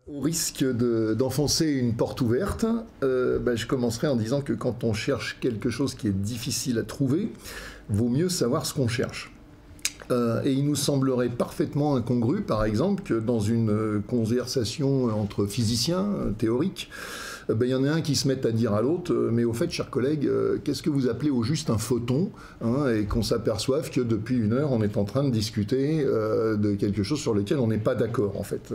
Au risque d'enfoncer une porte ouverte, je commencerai en disant que quand on cherche quelque chose qui est difficile à trouver, vaut mieux savoir ce qu'on cherche. Et il nous semblerait parfaitement incongru, par exemple, que dans une conversation entre physiciens théoriques, il y en a un qui se mette à dire à l'autre mais au fait, chers collègues, qu'est-ce que vous appelez au juste un photon, hein, et qu'on s'aperçoive que depuis une heure, on est en train de discuter de quelque chose sur lequel on n'est pas d'accord, en fait.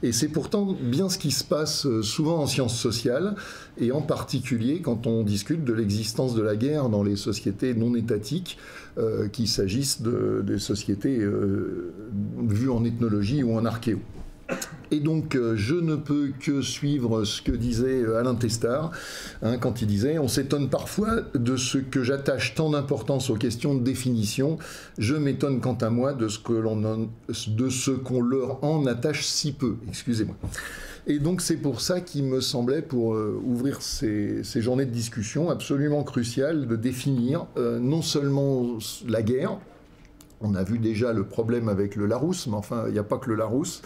Et c'est pourtant bien ce qui se passe souvent en sciences sociales, et en particulier quand on discute de l'existence de la guerre dans les sociétés non étatiques, qu'il s'agisse des sociétés vues en ethnologie ou en archéo. Et donc, je ne peux que suivre ce que disait Alain Testard, hein, quand il disait « On s'étonne parfois de ce que j'attache tant d'importance aux questions de définition. Je m'étonne quant à moi de ce qu'on leur en attache si peu. » Excusez-moi. Et donc, c'est pour ça qu'il me semblait, pour ouvrir ces journées de discussion, absolument crucial de définir non seulement la guerre. On a vu déjà le problème avec le Larousse, mais enfin, il n'y a pas que le Larousse,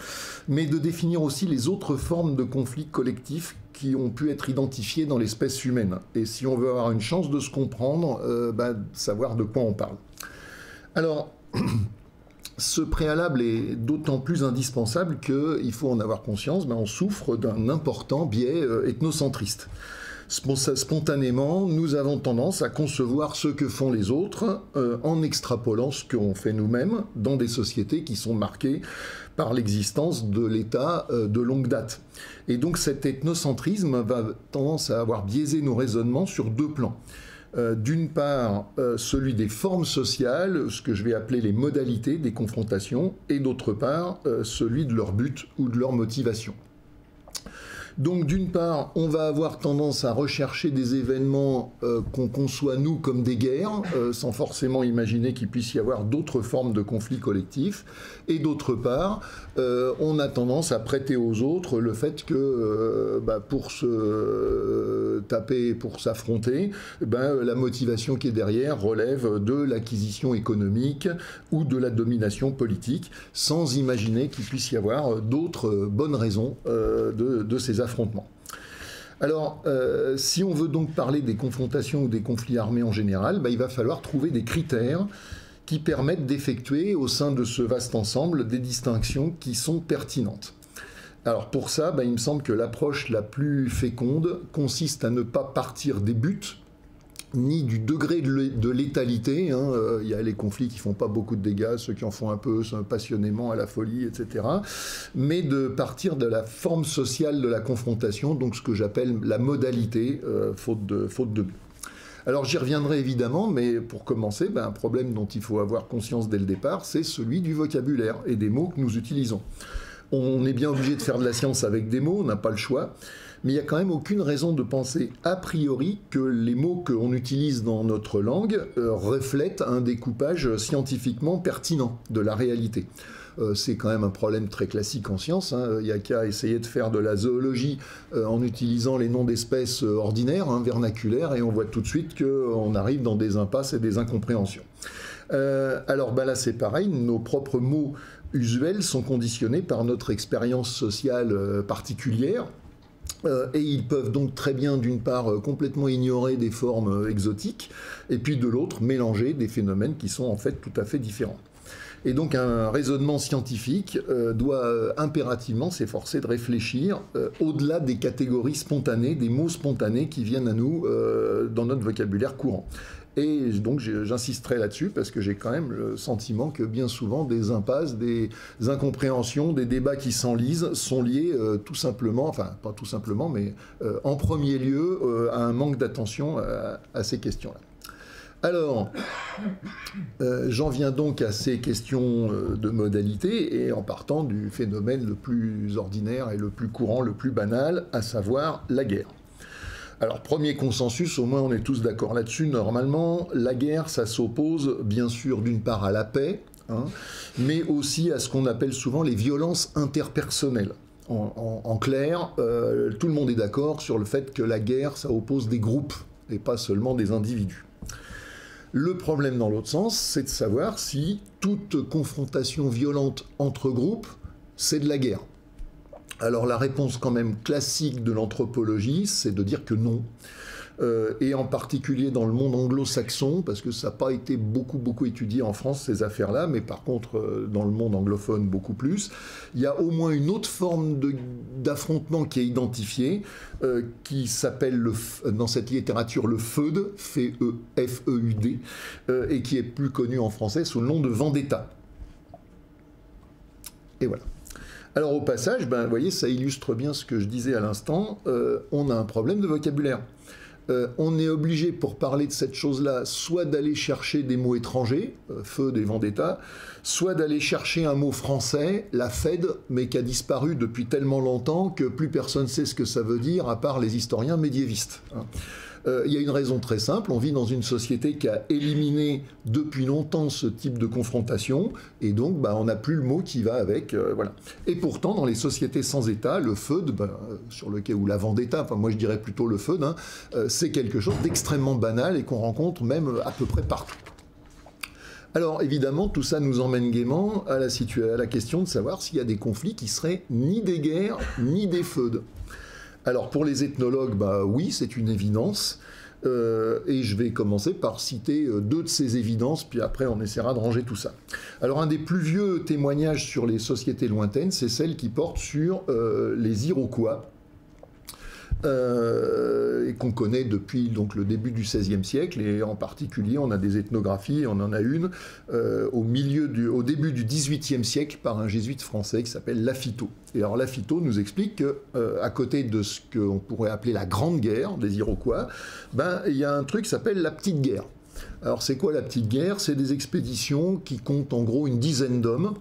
mais de définir aussi les autres formes de conflits collectifs qui ont pu être identifiés dans l'espèce humaine. Et si on veut avoir une chance de se comprendre, savoir de quoi on parle. Alors, ce préalable est d'autant plus indispensable qu'il faut en avoir conscience, on souffre d'un important biais ethnocentriste. Spontanément, nous avons tendance à concevoir ce que font les autres en extrapolant ce qu'on fait nous-mêmes dans des sociétés qui sont marquées par l'existence de l'État de longue date. Et donc cet ethnocentrisme va tendance à avoir biaisé nos raisonnements sur deux plans. D'une part, celui des formes sociales, ce que je vais appeler les modalités des confrontations, et d'autre part, celui de leur but ou de leur motivation. Donc d'une part, on va avoir tendance à rechercher des événements qu'on conçoit nous comme des guerres, sans forcément imaginer qu'il puisse y avoir d'autres formes de conflits collectifs. Et d'autre part, on a tendance à prêter aux autres le fait que pour se taper, pour s'affronter, la motivation qui est derrière relève de l'acquisition économique ou de la domination politique, sans imaginer qu'il puisse y avoir d'autres bonnes raisons de ces affrontements. Alors, si on veut donc parler des confrontations ou des conflits armés en général, il va falloir trouver des critères qui permettent d'effectuer au sein de ce vaste ensemble des distinctions qui sont pertinentes. Alors pour ça, il me semble que l'approche la plus féconde consiste à ne pas partir des buts, ni du degré de létalité. Il y a les conflits qui ne font pas beaucoup de dégâts, ceux qui en font un peu passionnément à la folie, etc. Mais de partir de la forme sociale de la confrontation, donc ce que j'appelle la modalité, faute de but. Alors j'y reviendrai évidemment, mais pour commencer, un problème dont il faut avoir conscience dès le départ, c'est celui du vocabulaire et des mots que nous utilisons. On est bien obligé de faire de la science avec des mots, on n'a pas le choix. Mais il n'y a quand même aucune raison de penser a priori que les mots qu'on utilise dans notre langue reflètent un découpage scientifiquement pertinent de la réalité. C'est quand même un problème très classique en science. Il n'y a qu'à essayer de faire de la zoologie en utilisant les noms d'espèces ordinaires, vernaculaires, et on voit tout de suite qu'on arrive dans des impasses et des incompréhensions. Alors là c'est pareil, nos propres mots usuels sont conditionnés par notre expérience sociale particulière. Et ils peuvent donc très bien, d'une part, complètement ignorer des formes exotiques, et puis de l'autre, mélanger des phénomènes qui sont en fait tout à fait différents. Et donc un raisonnement scientifique doit impérativement s'efforcer de réfléchir au-delà des catégories spontanées, des mots spontanés qui viennent à nous dans notre vocabulaire courant. Et donc j'insisterai là-dessus parce que j'ai quand même le sentiment que bien souvent des impasses, des incompréhensions, des débats qui s'enlisent sont liés tout simplement, enfin pas tout simplement, mais en premier lieu à un manque d'attention à ces questions-là. Alors, j'en viens donc à ces questions de modalité et en partant du phénomène le plus ordinaire et le plus courant, le plus banal, à savoir la guerre. Alors, premier consensus, au moins on est tous d'accord là-dessus, normalement, la guerre, ça s'oppose bien sûr d'une part à la paix, mais aussi à ce qu'on appelle souvent les violences interpersonnelles. En clair, tout le monde est d'accord sur le fait que la guerre, ça oppose des groupes et pas seulement des individus. Le problème dans l'autre sens, c'est de savoir si toute confrontation violente entre groupes, c'est de la guerre. Alors la réponse quand même classique de l'anthropologie, c'est de dire que non. Et en particulier dans le monde anglo-saxon, parce que ça n'a pas été beaucoup étudié en France, ces affaires-là, mais par contre, dans le monde anglophone, beaucoup plus. Il y a au moins une autre forme d'affrontement qui est identifiée, qui s'appelle, dans cette littérature, le feud, F-E-U-D, et qui est plus connu en français sous le nom de vendetta. Et voilà. Alors au passage, ben, vous voyez, ça illustre bien ce que je disais à l'instant, on a un problème de vocabulaire. On est obligé, pour parler de cette chose-là, soit d'aller chercher des mots étrangers, feu des vendetta, soit d'aller chercher un mot français, la Fed, mais qui a disparu depuis tellement longtemps que plus personne ne sait ce que ça veut dire, à part les historiens médiévistes. Il y a une raison très simple, on vit dans une société qui a éliminé depuis longtemps ce type de confrontation, et donc bah, on n'a plus le mot qui va avec. Voilà. Et pourtant, dans les sociétés sans État, le feud, sur lequel, ou la vendetta, enfin moi je dirais plutôt le feud, c'est quelque chose d'extrêmement banal et qu'on rencontre même à peu près partout. Alors évidemment, tout ça nous emmène gaiement à la question de savoir s'il y a des conflits qui seraient ni des guerres, ni des feuds. Alors pour les ethnologues, bah oui, c'est une évidence, et je vais commencer par citer deux de ces évidences, puis après on essaiera de ranger tout ça. Alors un des plus vieux témoignages sur les sociétés lointaines, c'est celle qui porte sur les Iroquois, et qu'on connaît depuis donc, le début du XVIe siècle, et en particulier on a des ethnographies, on en a une au début du XVIIIe siècle par un jésuite français qui s'appelle Lafitau. Et alors Lafitau nous explique qu'à côté de ce qu'on pourrait appeler la Grande Guerre des Iroquois, ben, il y a un truc qui s'appelle la Petite Guerre. Alors c'est quoi la Petite Guerre? C'est des expéditions qui comptent en gros une dizaine d'hommes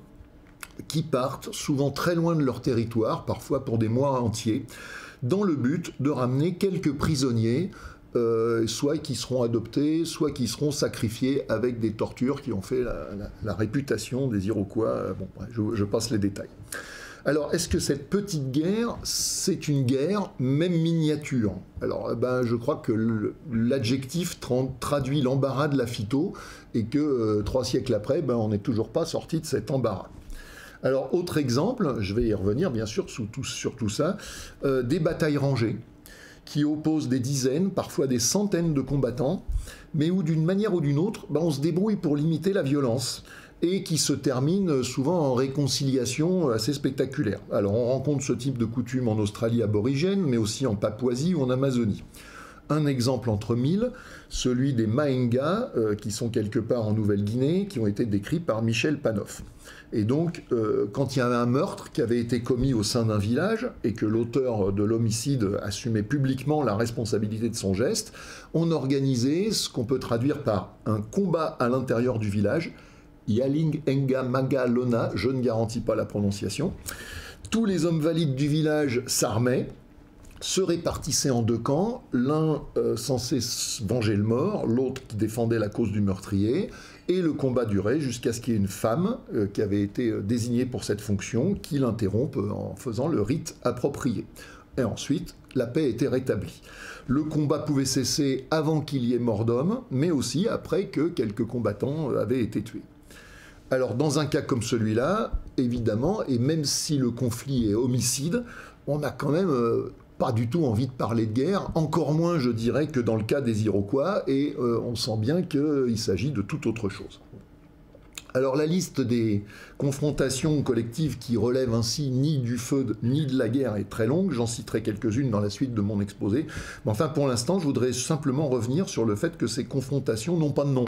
qui partent souvent très loin de leur territoire, parfois pour des mois entiers, dans le but de ramener quelques prisonniers, soit qui seront adoptés, soit qui seront sacrifiés avec des tortures qui ont fait la réputation des Iroquois. Bon, je passe les détails. Alors, est-ce que cette petite guerre, c'est une guerre, même miniature? Alors, ben, je crois que l'adjectif traduit l'embarras de Lafitau, et que 3 siècles après, ben, on n'est toujours pas sorti de cet embarras. Alors, autre exemple, je vais y revenir bien sûr sur tout ça, des batailles rangées qui opposent des dizaines, parfois des centaines de combattants, mais où d'une manière ou d'une autre, ben, on se débrouille pour limiter la violence et qui se terminent souvent en réconciliation assez spectaculaire. Alors, on rencontre ce type de coutume en Australie aborigène, mais aussi en Papouasie ou en Amazonie. Un exemple entre 1000, celui des Maenga, qui sont quelque part en Nouvelle-Guinée, qui ont été décrits par Michel Panoff. Et donc, quand il y avait un meurtre qui avait été commis au sein d'un village, et que l'auteur de l'homicide assumait publiquement la responsabilité de son geste, on organisait ce qu'on peut traduire par un combat à l'intérieur du village, Yaling Enga Maga Lona, je ne garantis pas la prononciation. Tous les hommes valides du village s'armaient, se répartissaient en 2 camps, l'un censé venger le mort, l'autre qui défendait la cause du meurtrier, et le combat durait jusqu'à ce qu'il y ait une femme qui avait été désignée pour cette fonction, qui l'interrompe en faisant le rite approprié. Et ensuite, la paix était rétablie. Le combat pouvait cesser avant qu'il y ait mort d'homme, mais aussi après que quelques combattants avaient été tués. Alors, dans un cas comme celui-là, évidemment, et même si le conflit est homicide, on a quand même pas du tout envie de parler de guerre, encore moins, je dirais, que dans le cas des Iroquois, et on sent bien qu'il s'agit de toute autre chose. Alors la liste des confrontations collectives qui relèvent ainsi ni du feud ni de la guerre est très longue, j'en citerai quelques-unes dans la suite de mon exposé, mais enfin pour l'instant je voudrais simplement revenir sur le fait que ces confrontations n'ont pas de nom.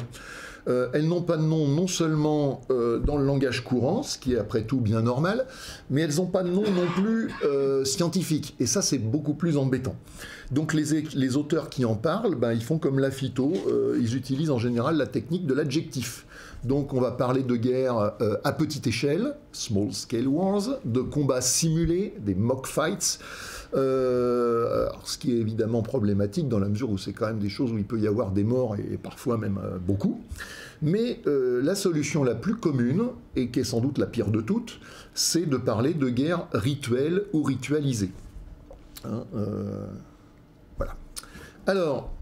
Elles n'ont pas de nom non seulement dans le langage courant, ce qui est après tout bien normal, mais elles n'ont pas de nom non plus scientifique, et ça c'est beaucoup plus embêtant. Donc les auteurs qui en parlent, ben, ils font comme Lafitau, ils utilisent en général la technique de l'adjectif. Donc on va parler de guerre à petite échelle, small scale wars, de combats simulés, des mock fights, ce qui est évidemment problématique dans la mesure où c'est quand même des choses où il peut y avoir des morts et parfois même beaucoup. Mais la solution la plus commune, et qui est sans doute la pire de toutes, c'est de parler de guerre rituelle ou ritualisée. Voilà. Alors,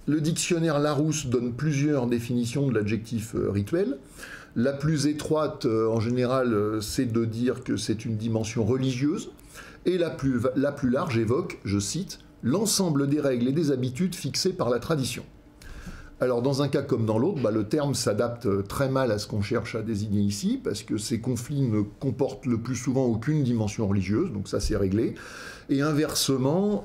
le dictionnaire Larousse donne plusieurs définitions de l'adjectif rituel. La plus étroite, en général, c'est de dire que c'est une dimension religieuse. Et la plus large évoque, je cite, « l'ensemble des règles et des habitudes fixées par la tradition ». Alors dans un cas comme dans l'autre, le terme s'adapte très mal à ce qu'on cherche à désigner ici, parce que ces conflits ne comportent le plus souvent aucune dimension religieuse, donc ça c'est réglé. Et inversement,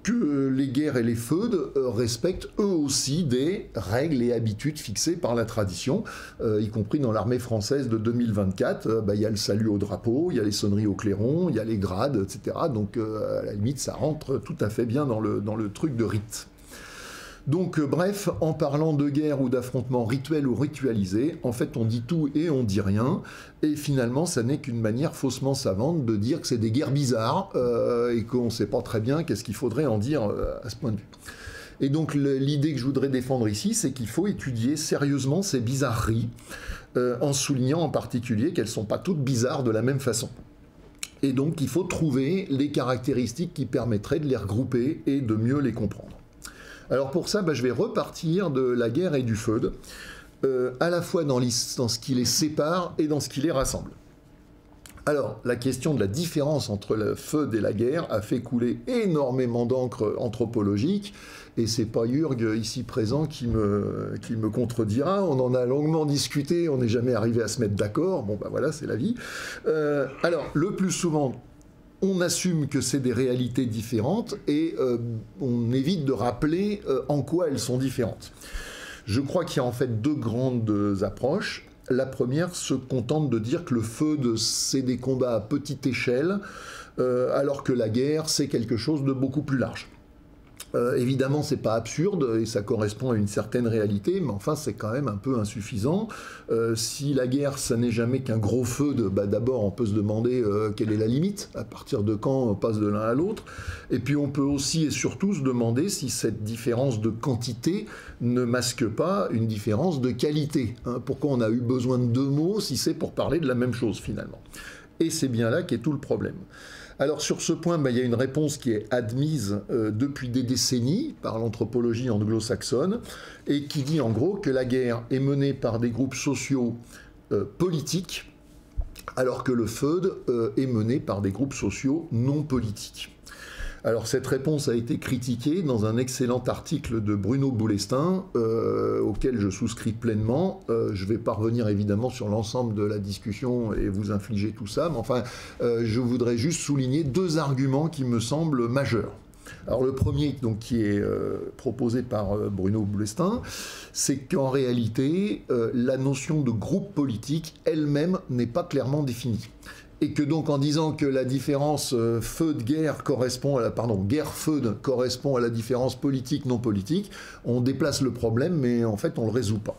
que les guerres et les feudes respectent eux aussi des règles et habitudes fixées par la tradition, y compris dans l'armée française de 2024. Il y a le salut au drapeau, il y a les sonneries au clairon, il y a les grades, etc. Donc à la limite, ça rentre tout à fait bien dans le truc de rite. Donc bref, en parlant de guerre ou d'affrontement rituel ou ritualisé, en fait on dit tout et on dit rien, et finalement ça n'est qu'une manière faussement savante de dire que c'est des guerres bizarres et qu'on ne sait pas très bien qu'est-ce qu'il faudrait en dire à ce point de vue. Et donc l'idée que je voudrais défendre ici, c'est qu'il faut étudier sérieusement ces bizarreries, en soulignant en particulier qu'elles ne sont pas toutes bizarres de la même façon. Et donc il faut trouver les caractéristiques qui permettraient de les regrouper et de mieux les comprendre. Alors pour ça, je vais repartir de la guerre et du feud, à la fois dans ce qui les sépare et dans ce qui les rassemble. Alors, la question de la différence entre le feud et la guerre a fait couler énormément d'encre anthropologique, et c'est pas Jürg, ici présent, qui me contredira. On en a longuement discuté, on n'est jamais arrivé à se mettre d'accord. Bon, voilà, c'est la vie. Alors, le plus souvent, on assume que c'est des réalités différentes et on évite de rappeler en quoi elles sont différentes. Je crois qu'il y a en fait deux grandes approches. La première se contente de dire que le feud, c'est des combats à petite échelle, alors que la guerre, c'est quelque chose de beaucoup plus large. Évidemment, c'est pas absurde et ça correspond à une certaine réalité, mais enfin, c'est quand même un peu insuffisant. Si la guerre, ça n'est jamais qu'un gros feu, d'abord, on peut se demander quelle est la limite, à partir de quand on passe de l'un à l'autre. Et puis, on peut aussi et surtout se demander si cette différence de quantité ne masque pas une différence de qualité. Pourquoi on a eu besoin de deux mots si c'est pour parler de la même chose, finalement? Et c'est bien là qu'est tout le problème. Alors sur ce point, il y a une réponse qui est admise depuis des décennies par l'anthropologie anglo-saxonne et qui dit en gros que la guerre est menée par des groupes sociaux politiques alors que le feud est mené par des groupes sociaux non politiques. Alors cette réponse a été critiquée dans un excellent article de Bruno Boulestin, auquel je souscris pleinement. Je ne vais pas revenir évidemment sur l'ensemble de la discussion et vous infliger tout ça, mais enfin, je voudrais juste souligner deux arguments qui me semblent majeurs. Alors le premier, donc, qui est proposé par Bruno Boulestin, c'est qu'en réalité, la notion de groupe politique elle-même n'est pas clairement définie. Et que donc en disant que la différence feud-guerre correspond à la, guerre-feud correspond à la différence politique-non politique, on déplace le problème, mais en fait on ne le résout pas.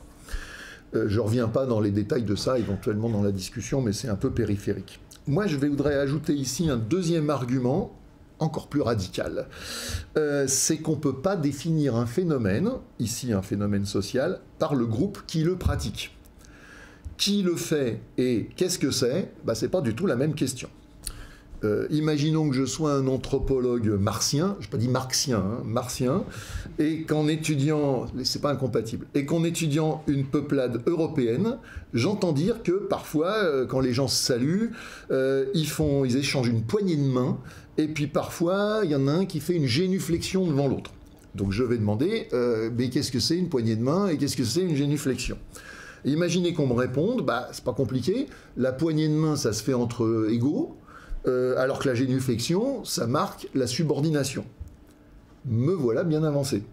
Je ne reviens pas dans les détails de ça, éventuellement dans la discussion, mais c'est un peu périphérique. Moi, je voudrais ajouter ici un deuxième argument, encore plus radical. C'est qu'on ne peut pas définir un phénomène, ici un phénomène social, par le groupe qui le pratique. Qui le fait et qu'est-ce que c'est? C'est pas du tout la même question. Imaginons que je sois un anthropologue martien, je n'ai pas dit marxien, martien, et qu'en étudiant, c'est pas incompatible, et qu'en étudiant une peuplade européenne, j'entends dire que parfois, quand les gens se saluent, ils échangent une poignée de main, et puis parfois, il y en a un qui fait une génuflexion devant l'autre. Donc je vais demander, mais qu'est-ce que c'est une poignée de main et qu'est-ce que c'est une génuflexion? Imaginez qu'on me réponde, c'est pas compliqué, la poignée de main, ça se fait entre égaux, alors que la génuflexion, ça marque la subordination. Me voilà bien avancé.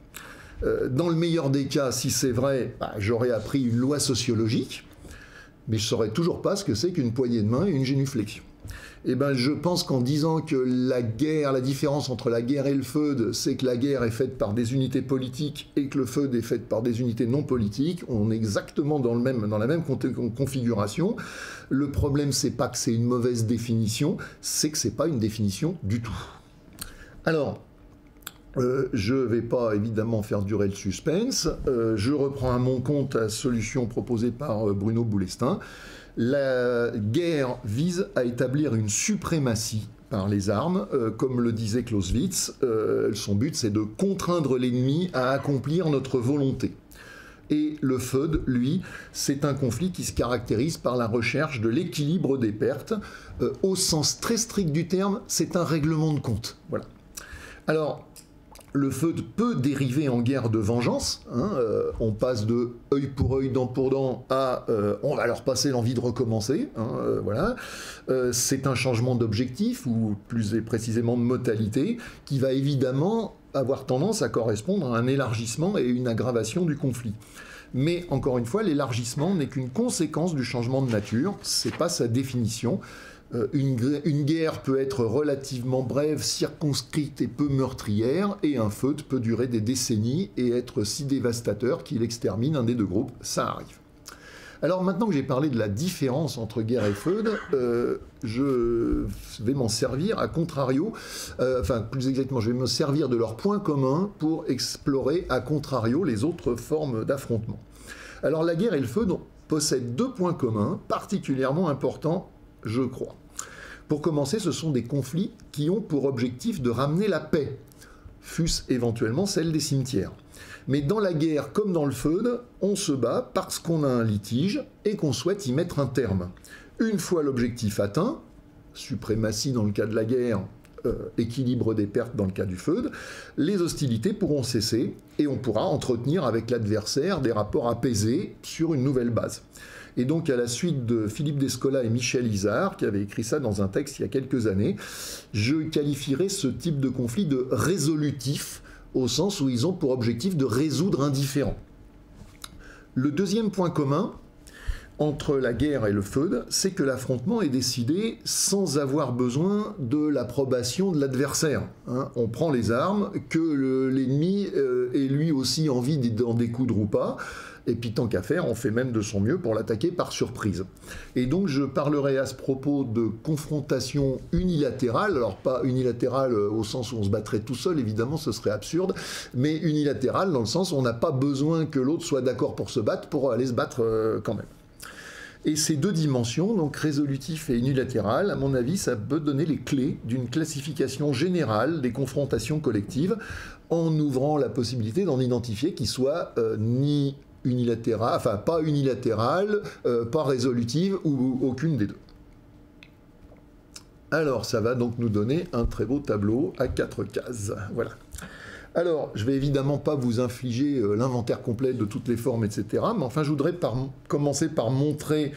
Dans le meilleur des cas, si c'est vrai, j'aurais appris une loi sociologique, mais je ne saurais toujours pas ce que c'est qu'une poignée de main et une génuflexion. Je pense qu'en disant que la différence entre la guerre et le feud, c'est que la guerre est faite par des unités politiques et que le feud est fait par des unités non politiques, on est exactement dans la même configuration. Le problème, c'est pas que c'est une mauvaise définition, c'est que c'est pas une définition du tout. Alors, je ne vais pas évidemment faire durer le suspense. Je reprends à mon compte la solution proposée par Bruno Boulestin. La guerre vise à établir une suprématie par les armes. Comme le disait Clausewitz, son but c'est de contraindre l'ennemi à accomplir notre volonté. Et le feud, lui, c'est un conflit qui se caractérise par la recherche de l'équilibre des pertes. Au sens très strict du terme, c'est un règlement de compte. Voilà. Alors, le feud peut dériver en guerre de vengeance. On passe de œil pour œil, dent pour dent à on va leur passer l'envie de recommencer. Voilà. C'est un changement d'objectif, ou plus précisément de modalité, qui va évidemment avoir tendance à correspondre à un élargissement et une aggravation du conflit. Mais encore une fois, l'élargissement n'est qu'une conséquence du changement de nature, c'est pas sa définition. Une guerre peut être relativement brève, circonscrite et peu meurtrière, et un feud peut durer des décennies et être si dévastateur qu'il extermine un des deux groupes, ça arrive. Alors maintenant que j'ai parlé de la différence entre guerre et feud, je vais m'en servir à contrario, enfin plus exactement, je vais me servir de leurs points communs pour explorer à contrario les autres formes d'affrontement. Alors la guerre et le feud possèdent deux points communs particulièrement importants, je crois. Pour commencer, ce sont des conflits qui ont pour objectif de ramener la paix, fût-ce éventuellement celle des cimetières. Mais dans la guerre comme dans le feud, on se bat parce qu'on a un litige et qu'on souhaite y mettre un terme. Une fois l'objectif atteint, suprématie dans le cas de la guerre, équilibre des pertes dans le cas du feud, les hostilités pourront cesser et on pourra entretenir avec l'adversaire des rapports apaisés sur une nouvelle base. Et donc, à la suite de Philippe Descola et Michel Izard, qui avaient écrit ça dans un texte il y a quelques années, je qualifierais ce type de conflit de résolutif, au sens où ils ont pour objectif de résoudre un différend. Le deuxième point commun entre la guerre et le feud, c'est que l'affrontement est décidé sans avoir besoin de l'approbation de l'adversaire. On prend les armes, que l'ennemi ait lui aussi envie d'en découdre ou pas, et puis tant qu'à faire, on fait même de son mieux pour l'attaquer par surprise. Et donc je parlerai à ce propos de confrontation unilatérale, alors pas unilatérale au sens où on se battrait tout seul, évidemment ce serait absurde, mais unilatérale dans le sens où on n'a pas besoin que l'autre soit d'accord pour se battre, pour aller se battre quand même. Et ces deux dimensions, donc résolutif et unilatéral, à mon avis, ça peut donner les clés d'une classification générale des confrontations collectives, en ouvrant la possibilité d'en identifier qui soit ni unilatérale, enfin pas unilatérale, pas résolutive ou aucune des deux. Alors, ça va donc nous donner un très beau tableau à 4 cases. Voilà. Alors, je vais évidemment pas vous infliger l'inventaire complet de toutes les formes, etc. Mais enfin, je voudrais commencer par montrer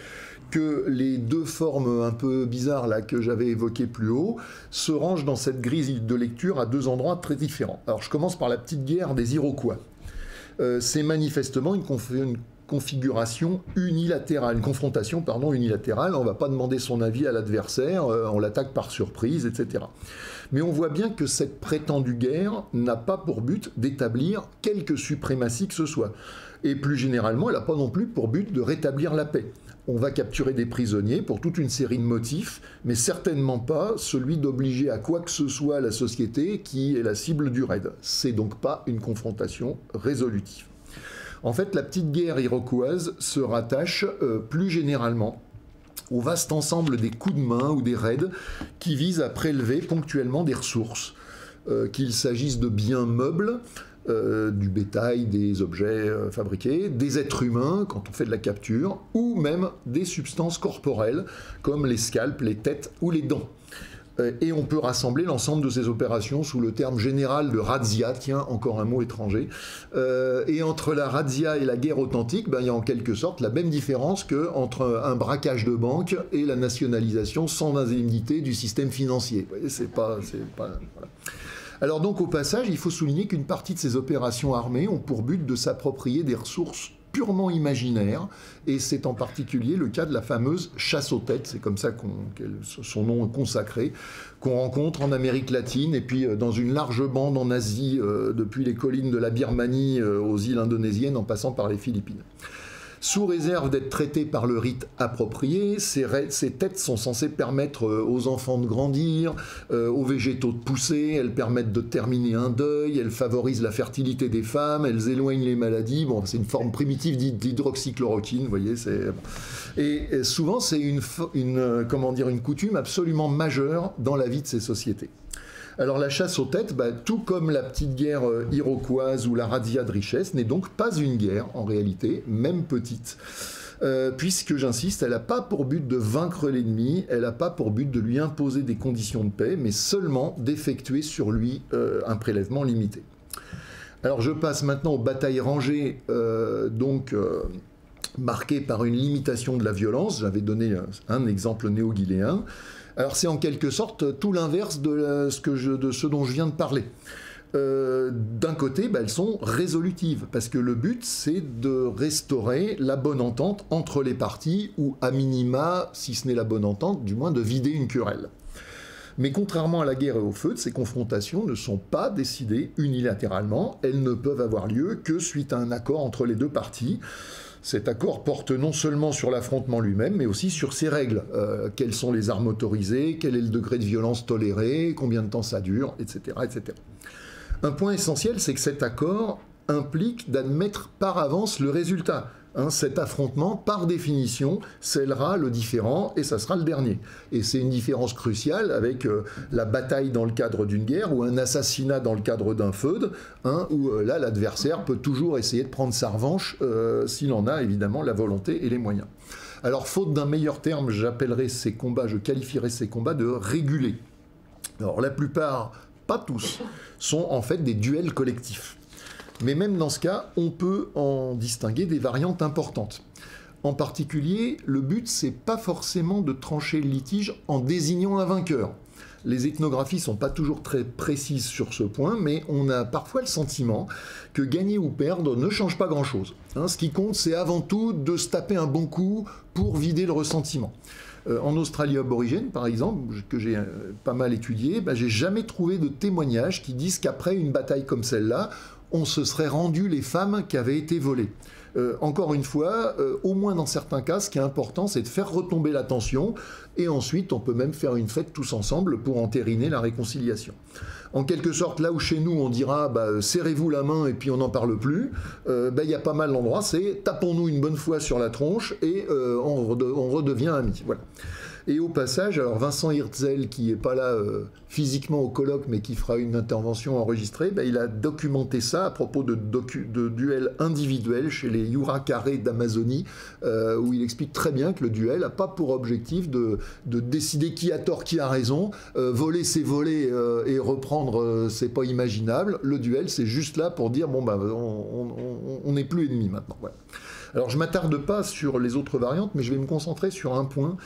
que les deux formes un peu bizarres là, que j'avais évoquées plus haut se rangent dans cette grille de lecture à deux endroits très différents. Alors, je commence par la petite guerre des Iroquois. C'est manifestement une configuration unilatérale, une confrontation unilatérale. On ne va pas demander son avis à l'adversaire, on l'attaque par surprise, etc. Mais on voit bien que cette prétendue guerre n'a pas pour but d'établir quelque suprématie que ce soit. Et plus généralement, elle n'a pas non plus pour but de rétablir la paix. On va capturer des prisonniers pour toute une série de motifs, mais certainement pas celui d'obliger à quoi que ce soit la société qui est la cible du raid. C'est donc pas une confrontation résolutive. En fait, la petite guerre iroquoise se rattache plus généralement au vaste ensemble des coups de main ou des raids qui visent à prélever ponctuellement des ressources, qu'il s'agisse de biens meubles, du bétail, des objets fabriqués, des êtres humains quand on fait de la capture, ou même des substances corporelles comme les scalps, les têtes ou les dents. Et on peut rassembler l'ensemble de ces opérations sous le terme général de razzia, tiens, encore un mot étranger. Et entre la razzia et la guerre authentique, il y a en quelque sorte la même différence qu'entre un braquage de banque et la nationalisation sans indemnité du système financier. Vous voyez, c'est pas voilà. Alors donc au passage, il faut souligner qu'une partie de ces opérations armées ont pour but de s'approprier des ressources purement imaginaire, et c'est en particulier le cas de la fameuse chasse aux têtes, c'est comme ça son nom est consacré, qu'on rencontre en Amérique latine et puis dans une large bande en Asie, depuis les collines de la Birmanie aux îles indonésiennes en passant par les Philippines. Sous réserve d'être traitées par le rite approprié, ces têtes sont censées permettre aux enfants de grandir, aux végétaux de pousser, elles permettent de terminer un deuil, elles favorisent la fertilité des femmes, elles éloignent les maladies. Bon, c'est une forme primitive d'hydroxychloroquine, vous voyez. Et souvent, c'est une coutume absolument majeure dans la vie de ces sociétés. Alors la chasse aux têtes, tout comme la petite guerre iroquoise ou la razzia de richesse, n'est donc pas une guerre en réalité, même petite. Puisque, j'insiste, elle n'a pas pour but de vaincre l'ennemi, elle n'a pas pour but de lui imposer des conditions de paix, mais seulement d'effectuer sur lui un prélèvement limité. Alors je passe maintenant aux batailles rangées, marquées par une limitation de la violence. J'avais donné un exemple néo-guinéen. Alors c'est en quelque sorte tout l'inverse de ce dont je viens de parler. D'un côté, elles sont résolutives, parce que le but, c'est de restaurer la bonne entente entre les parties, ou à minima, si ce n'est la bonne entente, du moins de vider une querelle. Mais contrairement à la guerre et au feu, ces confrontations ne sont pas décidées unilatéralement, elles ne peuvent avoir lieu que suite à un accord entre les deux parties. Cet accord porte non seulement sur l'affrontement lui-même, mais aussi sur ses règles. Quelles sont les armes autorisées, quel est le degré de violence toléré, combien de temps ça dure, etc. etc. Un point essentiel, c'est que cet accord implique d'admettre par avance le résultat. Cet affrontement, par définition, scellera le différend et ça sera le dernier. Et c'est une différence cruciale avec la bataille dans le cadre d'une guerre ou un assassinat dans le cadre d'un feud, où là, l'adversaire peut toujours essayer de prendre sa revanche s'il en a évidemment la volonté et les moyens. Alors, faute d'un meilleur terme, je qualifierais ces combats de régulés. Alors, la plupart, pas tous, sont en fait des duels collectifs. Mais même dans ce cas, on peut en distinguer des variantes importantes. En particulier, le but, c'est pas forcément de trancher le litige en désignant un vainqueur. Les ethnographies ne sont pas toujours très précises sur ce point, mais on a parfois le sentiment que gagner ou perdre ne change pas grand-chose. Ce qui compte, c'est avant tout de se taper un bon coup pour vider le ressentiment. En Australie aborigène, par exemple, que j'ai pas mal étudié, j'ai jamais trouvé de témoignages qui disent qu'après une bataille comme celle-là, on se serait rendu les femmes qui avaient été volées. Encore une fois, au moins dans certains cas, ce qui est important, c'est de faire retomber la tension, et ensuite on peut même faire une fête tous ensemble pour entériner la réconciliation. En quelque sorte, là où chez nous on dira serrez-vous la main et puis on n'en parle plus, y a pas mal d'endroits, c'est tapons-nous une bonne fois sur la tronche et on redevient amis. Voilà. Et au passage, alors Vincent Hirtzel, qui n'est pas là physiquement au colloque, mais qui fera une intervention enregistrée, il a documenté ça à propos de duels individuels chez les Yurakaré d'Amazonie, où il explique très bien que le duel n'a pas pour objectif de décider qui a tort, qui a raison. Voler, c'est voler, et reprendre, c'est pas imaginable. Le duel, c'est juste là pour dire, on n'est plus ennemis maintenant. Voilà. Alors je ne m'attarde pas sur les autres variantes, mais je vais me concentrer sur un point,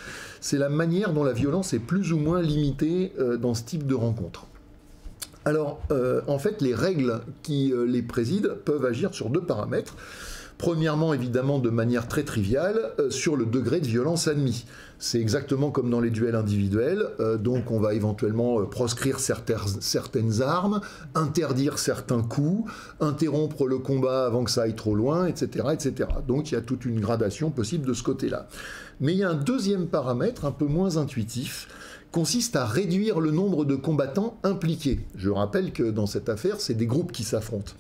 c'est la manière dont la violence est plus ou moins limitée dans ce type de rencontre. Alors, en fait, les règles qui les président peuvent agir sur deux paramètres. Premièrement, évidemment, de manière très triviale, sur le degré de violence admis. C'est exactement comme dans les duels individuels, donc on va éventuellement proscrire certaines armes, interdire certains coups, interrompre le combat avant que ça aille trop loin, etc., etc. Donc il y a toute une gradation possible de ce côté-là. Mais il y a un deuxième paramètre un peu moins intuitif, consiste à réduire le nombre de combattants impliqués. Je rappelle que dans cette affaire, c'est des groupes qui s'affrontent.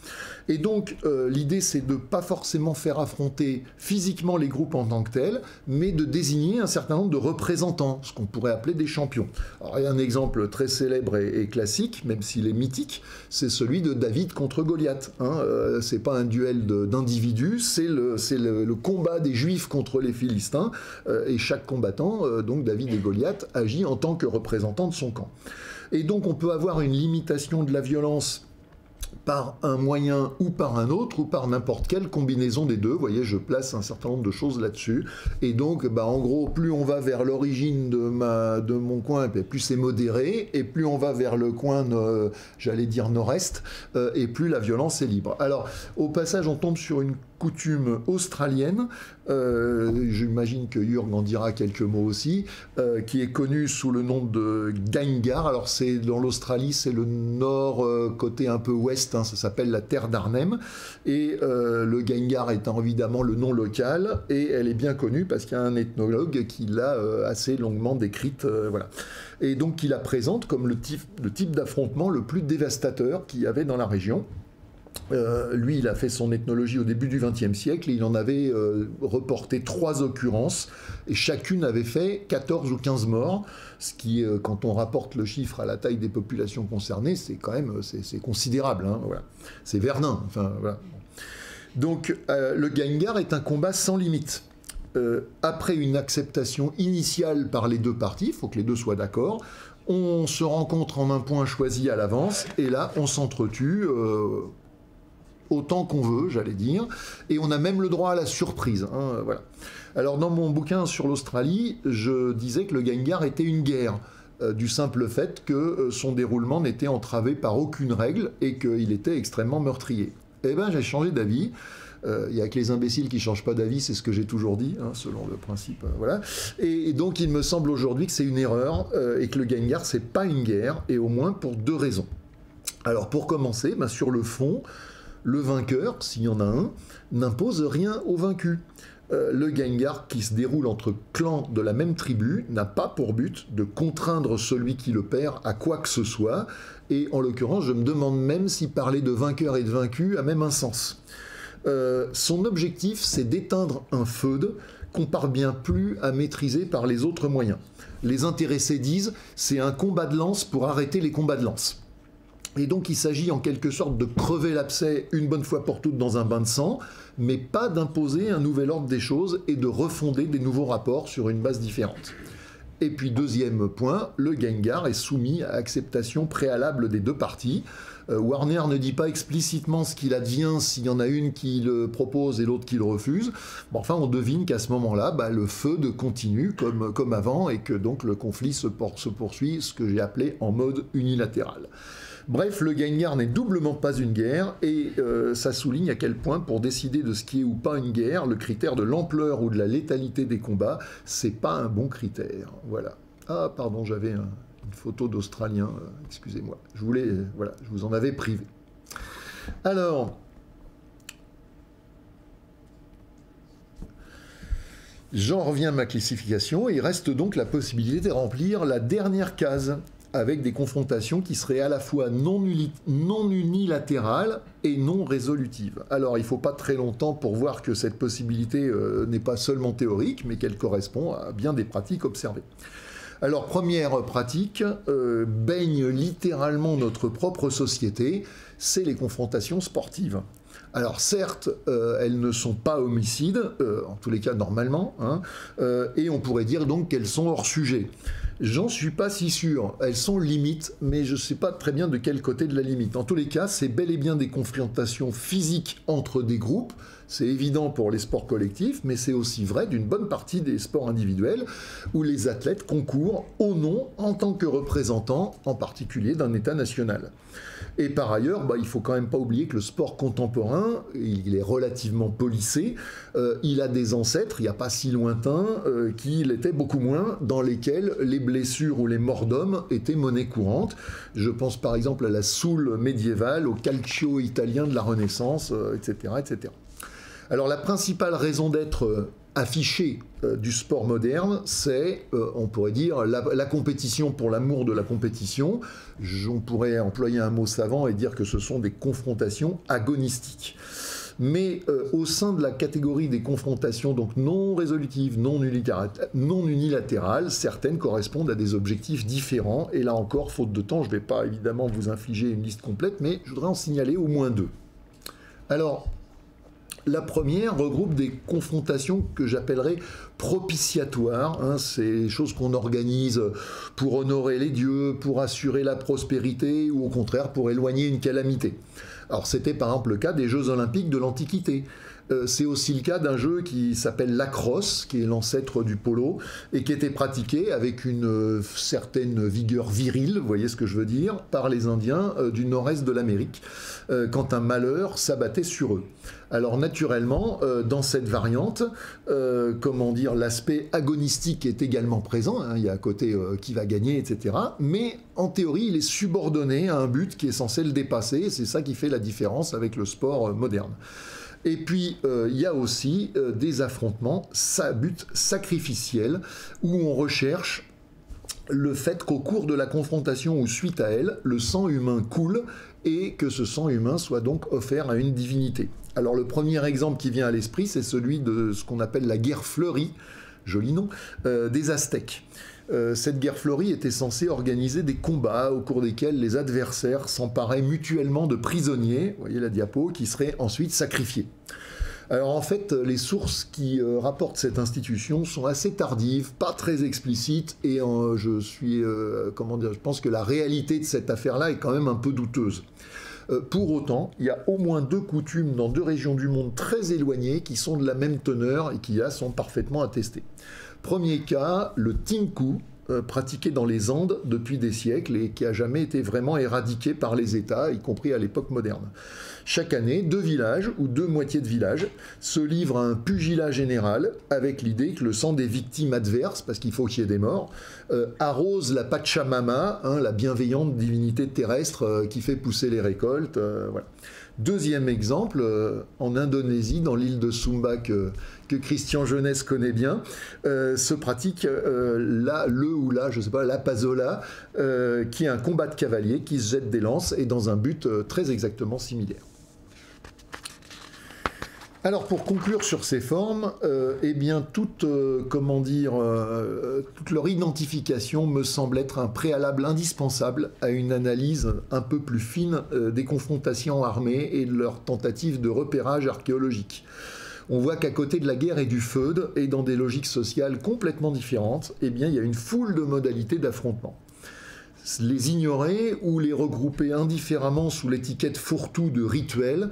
Et donc, l'idée, c'est de ne pas forcément faire affronter physiquement les groupes en tant que tels, mais de désigner un certain nombre de représentants, ce qu'on pourrait appeler des champions. Alors, il y a un exemple très célèbre et classique, même s'il est mythique, c'est celui de David contre Goliath. C'est pas un duel d'individus, c'est le combat des Juifs contre les Philistins, et chaque combattant, donc David et Goliath, agit en tant que représentant de son camp. Et donc on peut avoir une limitation de la violence par un moyen ou par un autre, ou par n'importe quelle combinaison des deux. Vous voyez, je place un certain nombre de choses là-dessus. Et donc, en gros, plus on va vers l'origine de mon coin, plus c'est modéré, et plus on va vers le coin, j'allais dire nord-est, et plus la violence est libre. Alors, au passage, on tombe sur une coutume australienne, j'imagine que Jürg en dira quelques mots aussi, qui est connue sous le nom de Gaingar. Alors c'est dans l'Australie, c'est le nord, côté un peu ouest, hein, ça s'appelle la terre d'Arnhem, et le Gaingar étant évidemment le nom local, et elle est bien connue parce qu'il y a un ethnologue qui l'a assez longuement décrite, voilà. Et donc qui la présente comme le type d'affrontement le plus dévastateur qu'il y avait dans la région. Lui, il a fait son ethnologie au début du XXe siècle et il en avait reporté 3 occurrences et chacune avait fait 14 ou 15 morts, ce qui, quand on rapporte le chiffre à la taille des populations concernées, c'est quand même c'est considérable. Hein, voilà. C'est Verdun. Enfin, voilà. Donc, le Gaingar est un combat sans limite. Après une acceptation initiale par les deux parties, il faut que les deux soient d'accord, on se rencontre en un point choisi à l'avance et là, on s'entretue autant qu'on veut, j'allais dire, et on a même le droit à la surprise. Hein, voilà. Alors dans mon bouquin sur l'Australie, je disais que le Gaingar était une guerre, du simple fait que son déroulement n'était entravé par aucune règle et qu'il était extrêmement meurtrier. Eh bien, j'ai changé d'avis. Il n'y a que les imbéciles qui ne changent pas d'avis, c'est ce que j'ai toujours dit, hein, selon le principe. Voilà. Et donc, il me semble aujourd'hui que c'est une erreur et que le Gaingar, ce n'est pas une guerre, et au moins pour 2 raisons. Alors, pour commencer, ben, sur le fond, le vainqueur, s'il y en a un, n'impose rien au vaincu. Le Gaingar, qui se déroule entre clans de la même tribu, n'a pas pour but de contraindre celui qui le perd à quoi que ce soit, et en l'occurrence, je me demande même si parler de vainqueur et de vaincu a même un sens. Son objectif, c'est d'éteindre un feud qu'on parvient plus à maîtriser par les autres moyens. Les intéressés disent, c'est un combat de lance pour arrêter les combats de lance. Et donc il s'agit en quelque sorte de crever l'abcès une bonne fois pour toutes dans un bain de sang, mais pas d'imposer un nouvel ordre des choses et de refonder des nouveaux rapports sur une base différente. Et puis deuxième point, le Gaingar est soumis à acceptation préalable des deux parties. Warner ne dit pas explicitement ce qu'il advient s'il y en a une qui le propose et l'autre qui le refuse. Bon, enfin, on devine qu'à ce moment-là, bah, le feud continue comme avant et que donc le conflit se poursuit, ce que j'ai appelé en mode unilatéral. Bref, le Gaingar n'est doublement pas une guerre et ça souligne à quel point, pour décider de ce qui est ou pas une guerre, le critère de l'ampleur ou de la létalité des combats, c'est pas un bon critère. Voilà. Ah, pardon, j'avais une photo d'Australien, excusez-moi. Voilà, je vous en avais privé. Alors, j'en reviens à ma classification. Il reste donc la possibilité de remplir la dernière case, avec des confrontations qui seraient à la fois non unilatérales et non résolutives. Alors, il ne faut pas très longtemps pour voir que cette possibilité n'est pas seulement théorique, mais qu'elle correspond à bien des pratiques observées. Alors, première pratique, baigne littéralement notre propre société, c'est les confrontations sportives. Alors certes, elles ne sont pas homicides, en tous les cas normalement, hein, et on pourrait dire donc qu'elles sont hors sujet. J'en suis pas si sûr, elles sont limites, mais je ne sais pas très bien de quel côté de la limite. En tous les cas, c'est bel et bien des confrontations physiques entre des groupes, c'est évident pour les sports collectifs, mais c'est aussi vrai d'une bonne partie des sports individuels, où les athlètes concourent au nom, en tant que représentants, en particulier d'un État national. Et par ailleurs, il ne faut quand même pas oublier que le sport contemporain, il est relativement policé, il a des ancêtres, il n'y a pas si lointain, qui l'étaient beaucoup moins, dans lesquels les blessures ou les morts d'hommes étaient monnaie courante. Je pense par exemple à la soule médiévale, au calcio italien de la Renaissance, etc., etc. Alors la principale raison d'être affichée du sport moderne, c'est, on pourrait dire, la compétition pour l'amour de la compétition. On pourrait employer un mot savant et dire que ce sont des confrontations agonistiques. Mais au sein de la catégorie des confrontations donc non résolutives, non unilatérales, certaines correspondent à des objectifs différents. Et là encore, faute de temps, je ne vais pas évidemment vous infliger une liste complète, mais je voudrais en signaler au moins 2. Alors, la première regroupe des confrontations que j'appellerais propitiatoires. Hein, c'est les choses qu'on organise pour honorer les dieux, pour assurer la prospérité ou au contraire pour éloigner une calamité. Alors c'était par exemple le cas des Jeux Olympiques de l'Antiquité. C'est aussi le cas d'un jeu qui s'appelle lacrosse, qui est l'ancêtre du polo, et qui était pratiqué avec une certaine vigueur virile, vous voyez ce que je veux dire, par les Indiens du nord-est de l'Amérique, quand un malheur s'abattait sur eux. Alors naturellement, dans cette variante, comment dire, l'aspect agonistique est également présent, hein, il y a à côté qui va gagner, etc. Mais en théorie, il est subordonné à un but qui est censé le dépasser, et c'est ça qui fait la différence avec le sport moderne. Et puis, il y a aussi des affrontements à but sacrificiel, où on recherche le fait qu'au cours de la confrontation ou suite à elle, le sang humain coule, et que ce sang humain soit donc offert à une divinité. Alors le premier exemple qui vient à l'esprit, c'est celui de ce qu'on appelle la guerre fleurie, joli nom, des Aztèques. Cette guerre fleurie était censée organiser des combats au cours desquels les adversaires s'emparaient mutuellement de prisonniers, vous voyez la diapo, qui seraient ensuite sacrifiés. Alors en fait, les sources qui rapportent cette institution sont assez tardives, pas très explicites, et je pense que la réalité de cette affaire-là est quand même un peu douteuse. Pour autant, il y a au moins 2 coutumes dans 2 régions du monde très éloignées qui sont de la même teneur et qui là sont parfaitement attestées. Premier cas, le tinku, pratiqué dans les Andes depuis des siècles et qui n'a jamais été vraiment éradiqué par les États, y compris à l'époque moderne. Chaque année, 2 villages ou 2 moitiés de villages se livrent à un pugilat général avec l'idée que le sang des victimes adverses, parce qu'il faut qu'il y ait des morts, arrose la Pachamama, hein, la bienveillante divinité terrestre qui fait pousser les récoltes. Voilà. Deuxième exemple, en Indonésie, dans l'île de Sumba que Christian Jeunesse connaît bien, se pratique je sais pas, la pazola, qui est un combat de cavaliers qui se jette des lances et dans un but très exactement similaire. Alors pour conclure sur ces formes, eh bien toute leur identification me semble être un préalable indispensable à une analyse un peu plus fine des confrontations armées et de leurs tentatives de repérage archéologique. On voit qu'à côté de la guerre et du feud, et dans des logiques sociales complètement différentes, eh bien il y a une foule de modalités d'affrontement. Les ignorer ou les regrouper indifféremment sous l'étiquette fourre-tout de rituel,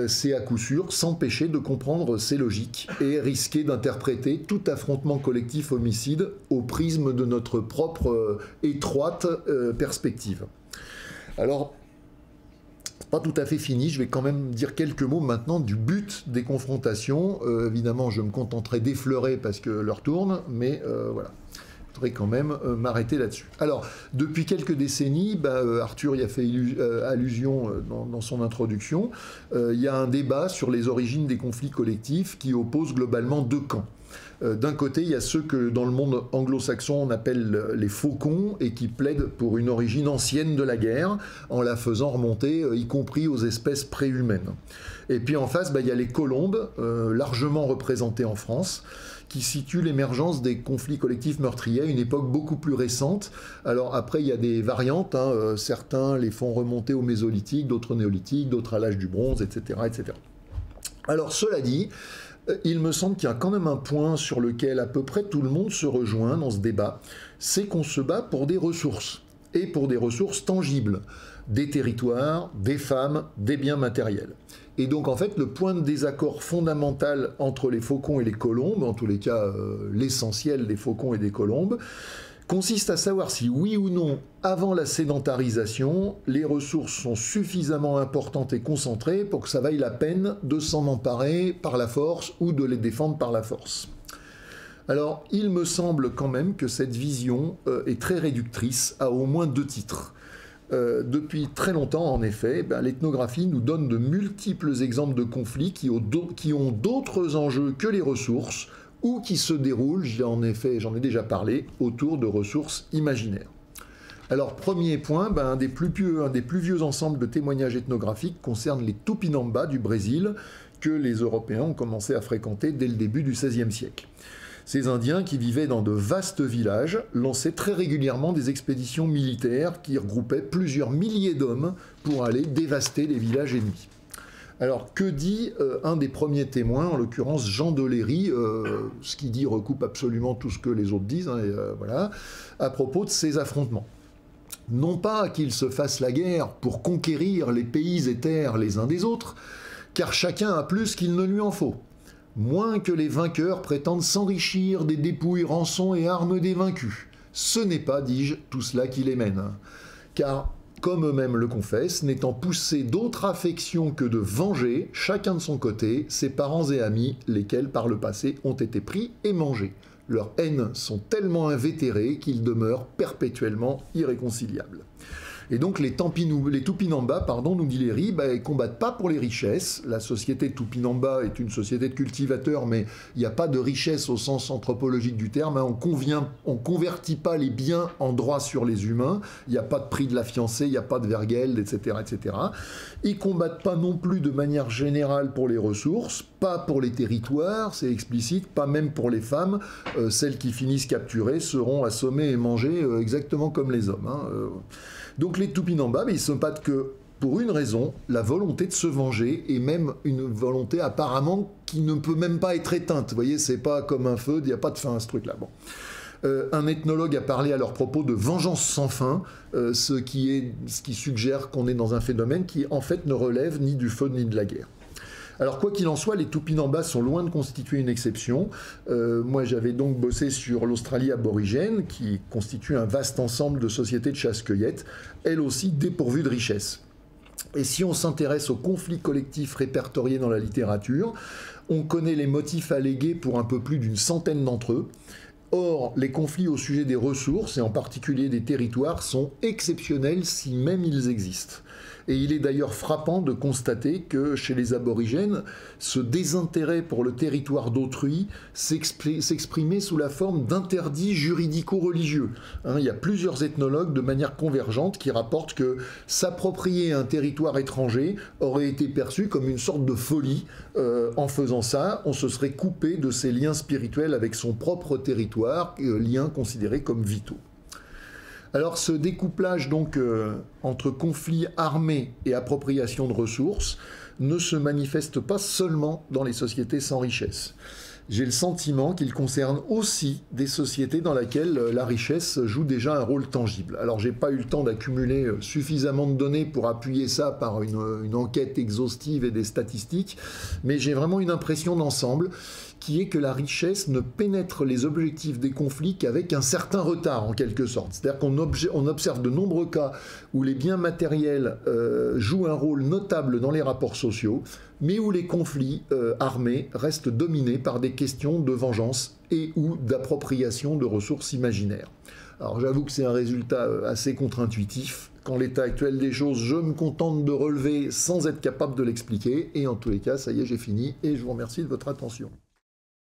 c'est à coup sûr s'empêcher de comprendre ces logiques et risquer d'interpréter tout affrontement collectif homicide au prisme de notre propre étroite perspective. Alors, c'est pas tout à fait fini, je vais quand même dire quelques mots maintenant du but des confrontations. Évidemment, je me contenterai d'effleurer parce que l'heure tourne, mais voilà. Je voudrais quand même m'arrêter là-dessus. Alors, depuis quelques décennies, Arthur y a fait allusion dans son introduction, il y a un débat sur les origines des conflits collectifs qui oppose globalement 2 camps. D'un côté, il y a ceux que dans le monde anglo-saxon on appelle les faucons et qui plaident pour une origine ancienne de la guerre en la faisant remonter, y compris aux espèces préhumaines. Et puis en face, il y a les colombes, largement représentées en France, qui situe l'émergence des conflits collectifs meurtriers à une époque beaucoup plus récente. Alors après, il y a des variantes, hein, certains les font remonter au Mésolithique, d'autres au Néolithique, d'autres à l'âge du bronze, etc., etc. Alors cela dit, il me semble qu'il y a quand même un point sur lequel à peu près tout le monde se rejoint dans ce débat, c'est qu'on se bat pour des ressources, et pour des ressources tangibles, des territoires, des femmes, des biens matériels. Et donc en fait le point de désaccord fondamental entre les faucons et les colombes, en tous les cas l'essentiel des faucons et des colombes, consiste à savoir si oui ou non, avant la sédentarisation, les ressources sont suffisamment importantes et concentrées pour que ça vaille la peine de s'en emparer par la force ou de les défendre par la force. Alors il me semble quand même que cette vision est très réductrice à au moins 2 titres. Depuis très longtemps, en effet, l'ethnographie nous donne de multiples exemples de conflits qui ont d'autres enjeux que les ressources ou qui se déroulent, j'en ai déjà parlé, autour de ressources imaginaires. Alors, premier point, un des plus vieux ensembles de témoignages ethnographiques concerne les Tupinamba du Brésil que les Européens ont commencé à fréquenter dès le début du XVIe siècle. Ces Indiens qui vivaient dans de vastes villages lançaient très régulièrement des expéditions militaires qui regroupaient plusieurs milliers d'hommes pour aller dévaster les villages ennemis. Alors, que dit un des premiers témoins, en l'occurrence Jean de Léry, ce qu'il dit recoupe absolument tout ce que les autres disent, hein, voilà, à propos de ces affrontements. Non pas qu'ils se fassent la guerre pour conquérir les pays et terres les uns des autres, car chacun a plus qu'il ne lui en faut. Moins que les vainqueurs prétendent s'enrichir des dépouilles, rançons et armes des vaincus. Ce n'est pas, dis-je, tout cela qui les mène. Car, comme eux-mêmes le confessent, n'étant poussés d'autre affection que de venger, chacun de son côté, ses parents et amis, lesquels par le passé ont été pris et mangés. Leurs haines sont tellement invétérées qu'ils demeurent perpétuellement irréconciliables. Et donc les Tupinamba, nous dit Léry, ils combattent pas pour les richesses. La société de Tupinamba est une société de cultivateurs, mais il n'y a pas de richesse au sens anthropologique du terme. On convertit pas les biens en droits sur les humains. Il n'y a pas de prix de la fiancée, il n'y a pas de vergeld, etc., etc. Ils combattent pas non plus de manière générale pour les ressources, pas pour les territoires, c'est explicite, pas même pour les femmes. Celles qui finissent capturées seront assommées et mangées exactement comme les hommes. Donc les Tupinamba, ils se battent que pour une raison, la volonté de se venger, et même une volonté apparemment qui ne peut même pas être éteinte. Vous voyez, c'est pas comme un feu, il n'y a pas de fin à ce truc-là. Bon. Un ethnologue a parlé à leur propos de vengeance sans fin, ce qui suggère qu'on est dans un phénomène qui en fait ne relève ni du feu ni de la guerre. Alors quoi qu'il en soit, les Tupinamba sont loin de constituer une exception. Moi j'avais donc bossé sur l'Australie aborigène, qui constitue un vaste ensemble de sociétés de chasse-cueillette, elles aussi dépourvues de richesse. Et si on s'intéresse aux conflits collectifs répertoriés dans la littérature, on connaît les motifs allégués pour un peu plus d'une centaine d'entre eux. Or, les conflits au sujet des ressources, et en particulier des territoires, sont exceptionnels si même ils existent. Et il est d'ailleurs frappant de constater que chez les aborigènes, ce désintérêt pour le territoire d'autrui s'exprimait sous la forme d'interdits juridico-religieux. Il y a plusieurs ethnologues de manière convergente qui rapportent que s'approprier un territoire étranger aurait été perçu comme une sorte de folie. En faisant ça, on se serait coupé de ses liens spirituels avec son propre territoire, liens considérés comme vitaux. Alors ce découplage donc entre conflits armés et appropriation de ressources ne se manifeste pas seulement dans les sociétés sans richesse. J'ai le sentiment qu'il concerne aussi des sociétés dans lesquelles la richesse joue déjà un rôle tangible. Alors j'ai pas eu le temps d'accumuler suffisamment de données pour appuyer ça par une enquête exhaustive et des statistiques, mais j'ai vraiment une impression d'ensemble qui est que la richesse ne pénètre les objectifs des conflits qu'avec un certain retard, en quelque sorte. C'est-à-dire qu'on observe de nombreux cas où les biens matériels jouent un rôle notable dans les rapports sociaux, mais où les conflits armés restent dominés par des questions de vengeance et ou d'appropriation de ressources imaginaires. Alors j'avoue que c'est un résultat assez contre-intuitif. Qu'en l'état actuel des choses, je me contente de relever sans être capable de l'expliquer. Et en tous les cas, ça y est, j'ai fini et je vous remercie de votre attention.